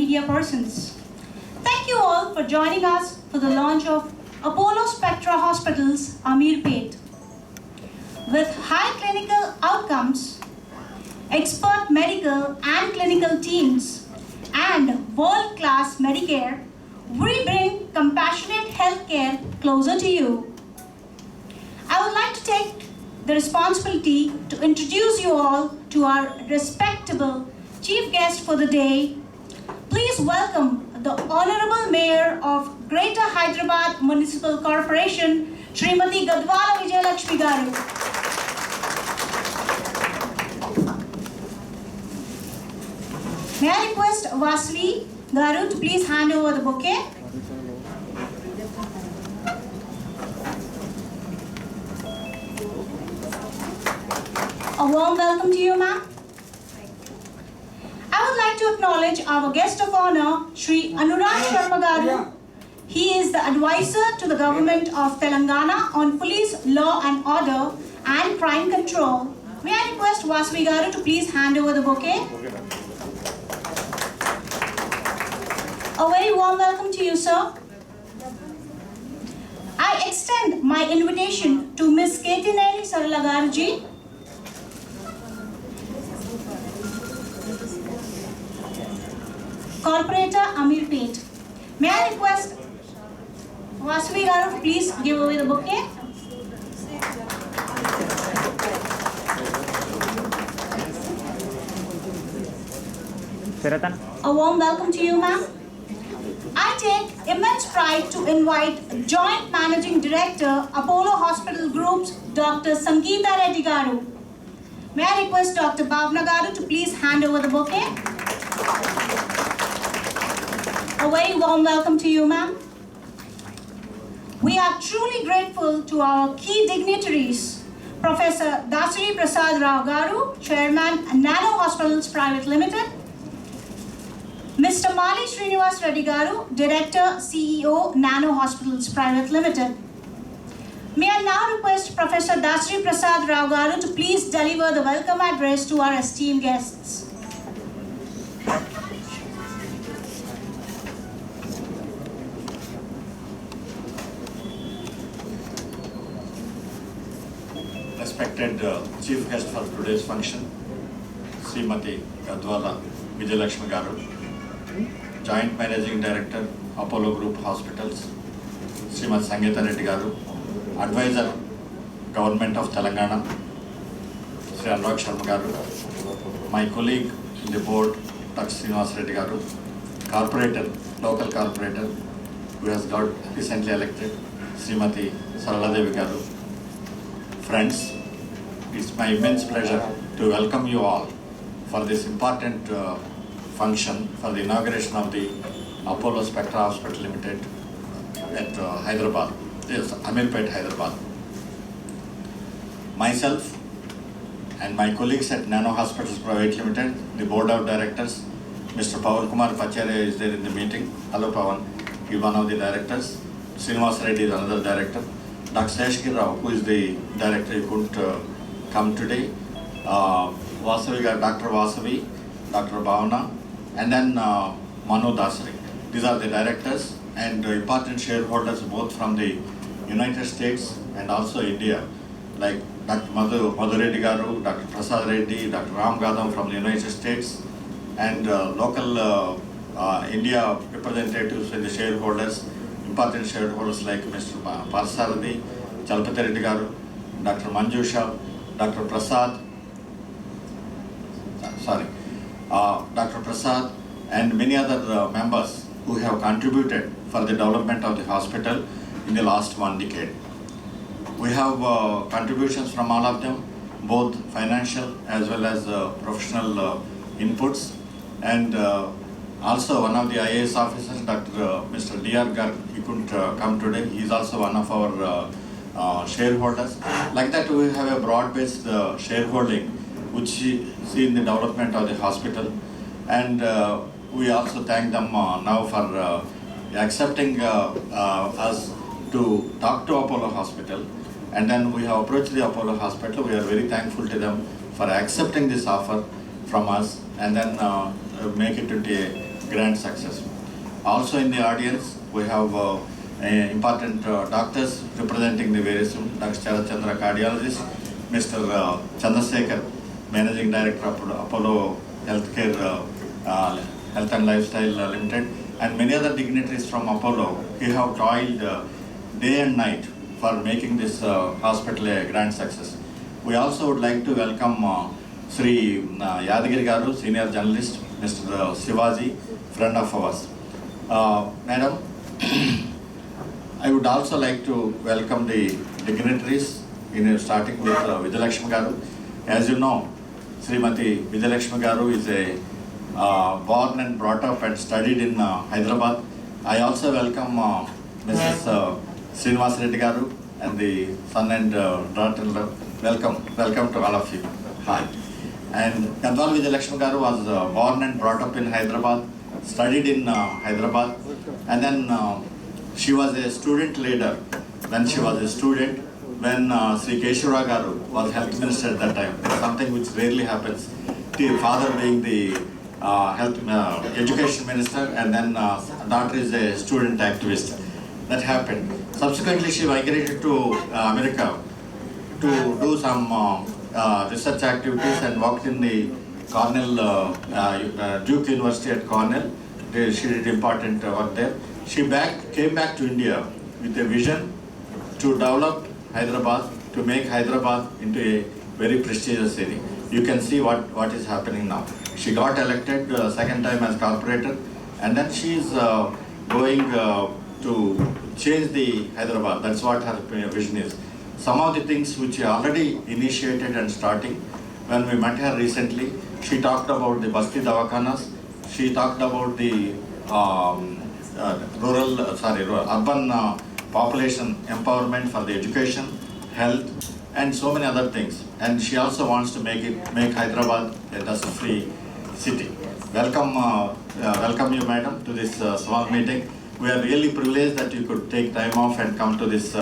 media persons. Thank you all for joining us for the launch of Apollo Spectra Hospitals, Ameerpet. With high clinical outcomes, expert medical and clinical teams, and world-class Medicare, we bring compassionate healthcare closer to you. I would like to take the responsibility to introduce you all to our respectable chief guest for the day. Please welcome the Honorable Mayor of Greater Hyderabad Municipal Corporation, Srimati Gadwala Vijayalakshmi Garu. May I request Vasavi Garu to please hand over the bouquet. A warm welcome to you, ma'am. I would like to acknowledge our guest of honor, Shri Anurag Sharma Garu. He is the advisor to the government of Telangana on police, law and order and crime control. May I request Vasavi Garu to please hand over the bouquet. A very warm welcome to you, sir. I extend my invitation to Ms. Ketinelli Sarala Garuji. Corporator Ameerpet. May I request Vasavi Garu to please give away the bouquet. A warm welcome to you, ma'am. I take immense pride to invite Joint Managing Director, Apollo Hospital Group's Dr. Sangeeta Reddy Garu. May I request Dr. Bhavna Garu to please hand over the bouquet. A very warm welcome to you, ma'am. We are truly grateful to our key dignitaries, Professor Dasari Prasad Rao Garu, Chairman, Nano Hospitals Private Limited, Mr. Mali Srinivas Reddy Garu, Director, CEO, Nano Hospitals Private Limited. May I now request Professor Dasari Prasad Rao Garu to please deliver the welcome address to our esteemed guests. Respected chief guest for today's function, Srimati Gadwala Vijayalakshmi Garu, Joint Managing Director, Apollo Group Hospitals, Srimati Sangeeta Reddy Garu, Advisor, Government of Telangana, Sri Anurag Sharma Garu, my colleague in the board, Dr. Srinivas Reddy Garu, Corporator, local corporator, who has got recently elected, Srimati Sarala Devi Garu. Friends, it's my immense pleasure to welcome you all for this important function for the inauguration of the Apollo Spectra Hospital Limited at Hyderabad, yes, Ameerpet, Hyderabad. Myself and my colleagues at Nano Hospitals Private Limited, the Board of Directors, Mr. Pawan Kumar Pacharya is there in the meeting. Hello Pawan, he is one of the directors. Srinivas Reddy is another director. Dr. Seshgir Rao, who is the director, he couldn't come today. Vasavi, Dr. Vasavi, Dr. Bhavna, and then Manu Dasari. These are the directors and important shareholders both from the United States and also India, like Dr. Madhu Reddy Garu, Dr. Prasad Reddy, Dr. Ram Gadam from the United States, and local India representatives and the shareholders, important shareholders like Mr. Parsaradi, Chalpati Reddy Garu, Dr. Manjusha, Dr. Prasad, Dr. Prasad, and many other members who have contributed for the development of the hospital in the last 1 decade. We have contributions from all of them, both financial as well as professional inputs, and also one of the IAS officers, Mr. D.R. Garg, he couldn't come today. He is also one of our shareholders. Like that, we have a broad-based shareholding, which see in the development of the hospital. And we also thank them now for accepting us to talk to Apollo Hospital. And then we have approached the Apollo Hospital. We are very thankful to them for accepting this offer from us and then make it into grand success. Also in the audience, we have important doctors representing the various, Dr. Charat Chandra, cardiologist, Mr. Chandrasekhar, Managing Director of Apollo Healthcare Health and Lifestyle Limited, and many other dignitaries from Apollo. He have toiled day and night for making this hospital a grand success. We also would like to welcome Sri Yadagiri Garu, senior journalist, Mr. Shivaji, friend of ours. Madam, I would also like to welcome the dignitaries, starting with Vijayalakshmi Garu. As you know, Srimati Vijayalakshmi Garu is a born and brought up and studied in Hyderabad. I also welcome Mrs. Srinivas Reddy Garu and the son and daughter-in-law. Welcome to all of you. Hi. And Gandwal Vijayalakshmi Garu was born and brought up in Hyderabad, studied in Hyderabad, and then she was a student leader when she was a student, when Sri Keshwara Garu was health minister at that time. Something which rarely happens. The father being the education minister, and then daughter is a student activist. That happened. Subsequently, she migrated to America to do some research activities and worked in the Cornell, Duke University at Cornell. She did important work there. She came back to India with a vision to develop Hyderabad, to make Hyderabad into a very prestigious city. You can see what is happening now. She got elected second time as corporator, and then she is going to change the Hyderabad. That's what her vision is. Some of the things which she already initiated and starting. When we met her recently, she talked about the Basti Davakhanas. She talked about the urban population empowerment for the education, health, and so many other things. And she also wants to make Hyderabad a dust-free city. Welcome you, madam, to this small meeting. We are really privileged that you could take time off and come to this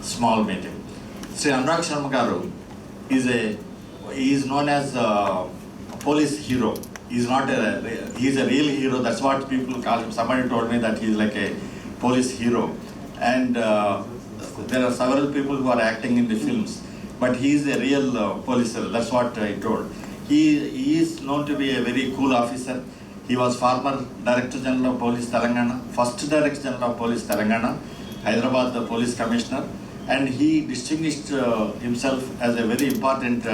small meeting. Sri Anurag Sharma Garu is known as a police hero. He's a real hero. That's what people call him. Somebody told me that he's like a police hero. And there are several people who are acting in the films, but he is a real police hero. That's what I told. He is known to be a very cool officer. He was former Director General of Police Telangana, first Director General of Police Telangana, Hyderabad the Police Commissioner, and he distinguished himself as a very important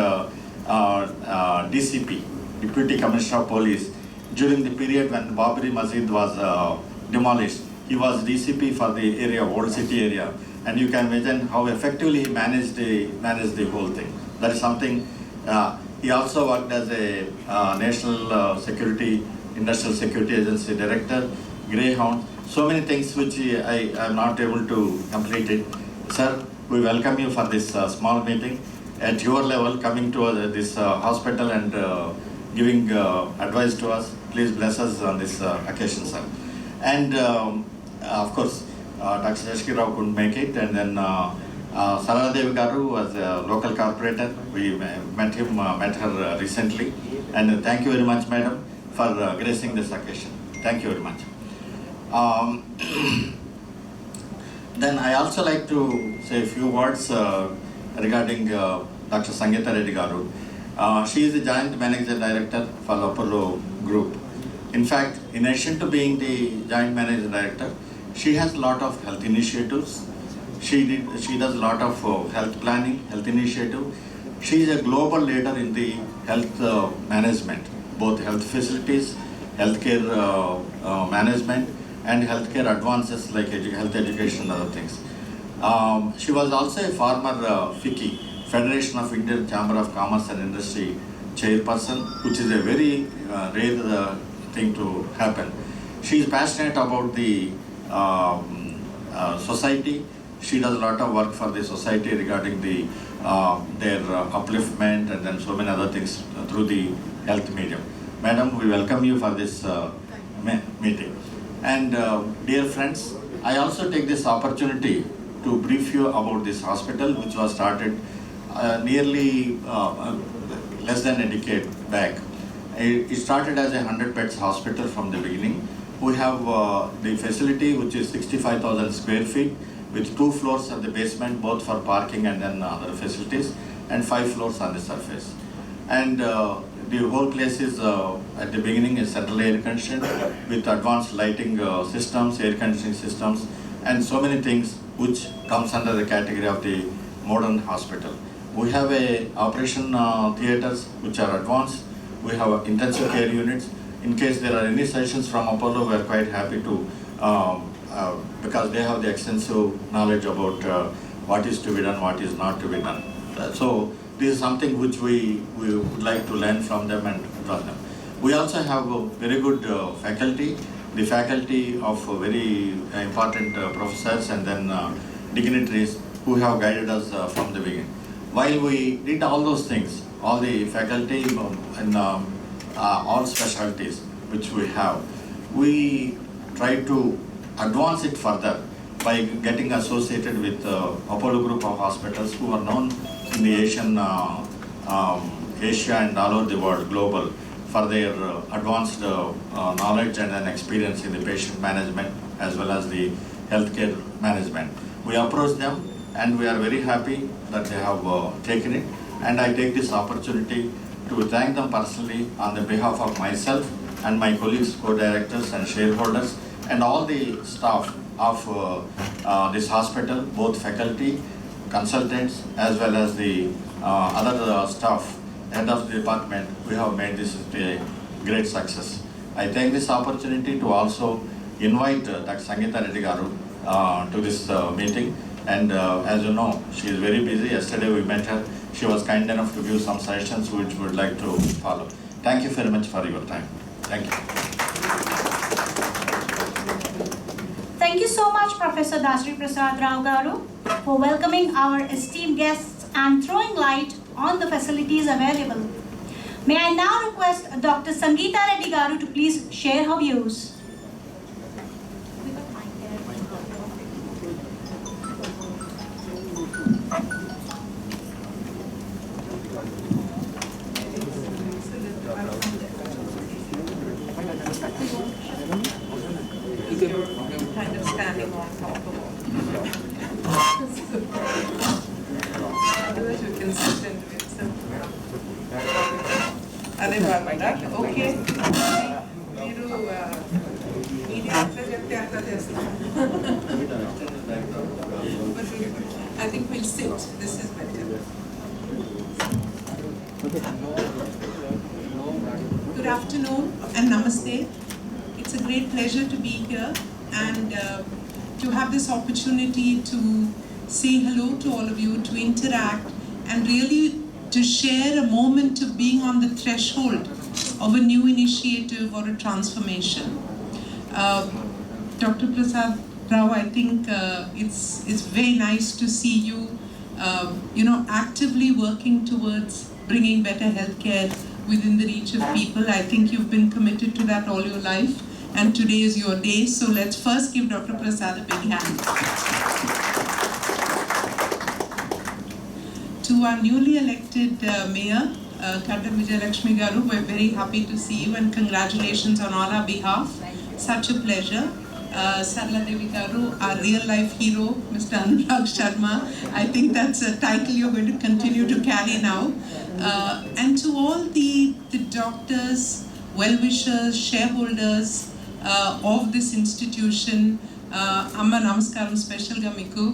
DCP, Deputy Commissioner of Police, during the period when Babri Masjid was demolished. He was DCP for the area, Old City area, and you can imagine how effectively he managed the whole thing. That is something. He also worked as a National Industrial Security Agency Director, Greyhound. So many things which I am not able to complete it. Sir, we welcome you for this small meeting. At your level, coming to this hospital and giving advice to us. Please bless us on this occasion, sir. And of course, Dr. Shashki Rao couldn't make it, and then Sarala Devi Garu was a local corporator. We met her recently, and thank you very much, madam, for gracing this occasion. Thank you very much. Then I also like to say a few words regarding Dr. Sangeeta Reddy Garu. She is the Joint Managing Director for Apollo Group. In fact, in addition to being the Joint Managing Director, she has a lot of health initiatives. She does a lot of health planning, health initiative. She is a global leader in the health management, both health facilities, healthcare management, and healthcare advances like health education and other things. She was also a former FICCI, Federation of Indian Chamber of Commerce and Industry chairperson, which is a very rare thing to happen. She is passionate about the society. She does a lot of work for the society regarding their upliftment and then so many other things through the health medium. Madam, we welcome you for this meeting. And dear friends, I also take this opportunity to brief you about this hospital, which was started nearly less than a decade back. It started as a 100 beds hospital from the beginning, We have the facility which is 65,000 square feet with 2 floors at the basement, both for parking and then other facilities, and 5 floors on the surface. And the whole place is at the beginning is central air conditioned with advanced lighting systems, air conditioning systems, and so many things which comes under the category of the modern hospital. We have a operation theaters which are advanced. We have intensive care units. In case there are any sessions from Apollo, we are quite happy to, because they have the extensive knowledge about what is to be done, what is not to be done. So this is something which we would like to learn from them and draw them. We also have a very good faculty, the faculty of very important professors and then dignitaries who have guided us from the beginning. While we did all those things, all the faculty and all specialties which we have, we try to advance it further by getting associated with Apollo Group of Hospitals who are known in the Asia and all over the world, global, for their advanced knowledge and then experience in the patient management as well as the healthcare management. We approached them and we are very happy that they have taken it, and I take this opportunity to thank them personally on the behalf of myself and my colleagues, co-directors and shareholders and all the staff of this hospital, both faculty, consultants as well as the other staff, head of the department. We have made this a great success. I take this opportunity to also invite Dr. Sangeeta Reddy Garu to this meeting, and as you know, she is very busy. Yesterday we met her. She was kind enough to give some suggestions which we would like to follow. Thank you very much for your time. Thank you. Thank you so much, Professor Dasri Prasad Rao Garu, for welcoming our esteemed guests and throwing light on the facilities available. May I now request Dr. Sangeeta Reddy Garu to please share her views. Kind of standing on top of the wall. Otherwise you can sit into it. So. అదే బాగుందా okay మీరు ఇది ఎట్లా చెప్తే అట్లా చేస్తాం I think we'll sit. This is better. Good afternoon and namaste. It's a great pleasure to be here and to have this opportunity to say hello to all of you, to interact and really to share a moment of being on the threshold of a new initiative or a transformation. Dr. Prasad Rao, I think it's very nice to see you, actively working towards bringing better healthcare within the reach of people. I think you've been committed to that all your life. And today is your day, so let's first give Dr. Prasad a big hand. To our newly elected mayor, Kadam Vijayalakshmi Garu, we're very happy to see you and congratulations on all our behalf. Such a pleasure. Sarla Devi Garu, our real life hero, Mr. Anurag Sharma. I think that's a title you're going to continue to carry now. And to all the doctors, well-wishers, shareholders, of this institution, Amma Namaskaram special ga meeku.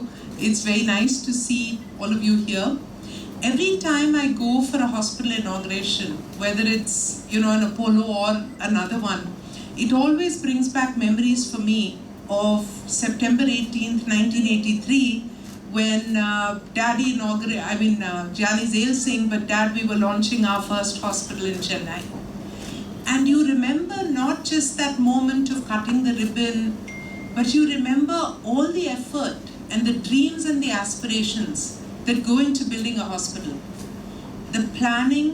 It's very nice to see all of you here. Every time I go for a hospital inauguration, whether it's an Apollo or another one, it always brings back memories for me of September 18th, 1983, when Daddy inaugurated, Jali Zail Singh, but Dad, we were launching our first hospital in Chennai. And you remember not just that moment of cutting the ribbon, but you remember all the effort and the dreams and the aspirations that go into building a hospital. The planning,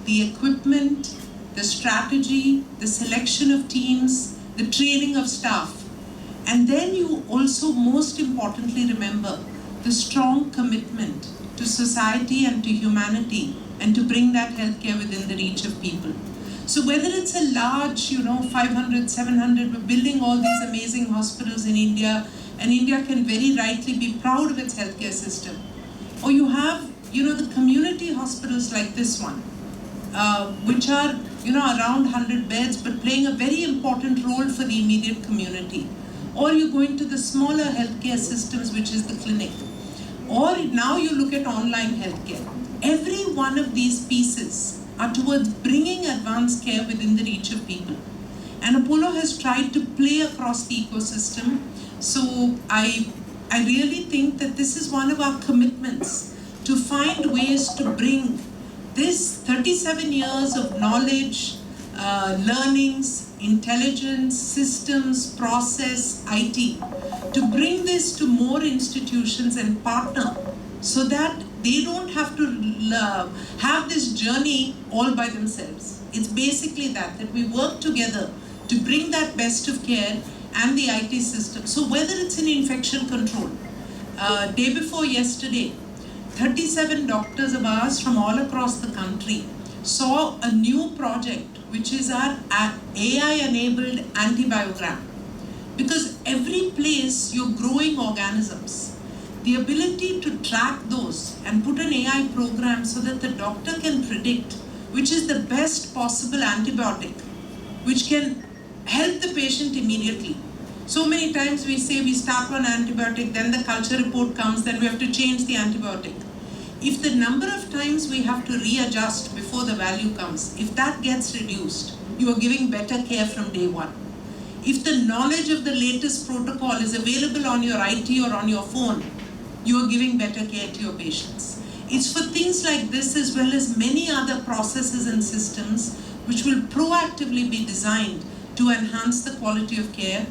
the equipment, the strategy, the selection of teams, the training of staff. And then you also most importantly remember the strong commitment to society and to humanity and to bring that healthcare within the reach of people. So whether it's a large, 500, 700, we're building all these amazing hospitals in India, and India can very rightly be proud of its healthcare system. Or you have, the community hospitals like this one, which are, around 100 beds, but playing a very important role for the immediate community. Or you go into the smaller healthcare systems, which is the clinic. Or now you look at online healthcare. Every one of these pieces are towards bringing advanced care within the reach of people. And Apollo has tried to play across the ecosystem. So I really think that this is one of our commitments, to find ways to bring this 37 years of knowledge, learnings, intelligence, systems, process, IT, to bring this to more institutions and partner so that they don't have to have this journey all by themselves. It's basically that we work together to bring that best of care and the IT system. So whether it's in infection control, day before yesterday, 37 doctors of ours from all across the country saw a new project, which is our AI-enabled antibiogram. Because every place you're growing organisms, the ability to track those and put an AI program so that the doctor can predict which is the best possible antibiotic, which can help the patient immediately. So many times we say we start on antibiotic, then the culture report comes, then we have to change the antibiotic. If the number of times we have to readjust before the value comes, if that gets reduced, you are giving better care from day one. If the knowledge of the latest protocol is available on your IT or on your phone, you are giving better care to your patients. It's for things like this, as well as many other processes and systems which will proactively be designed to enhance the quality of care.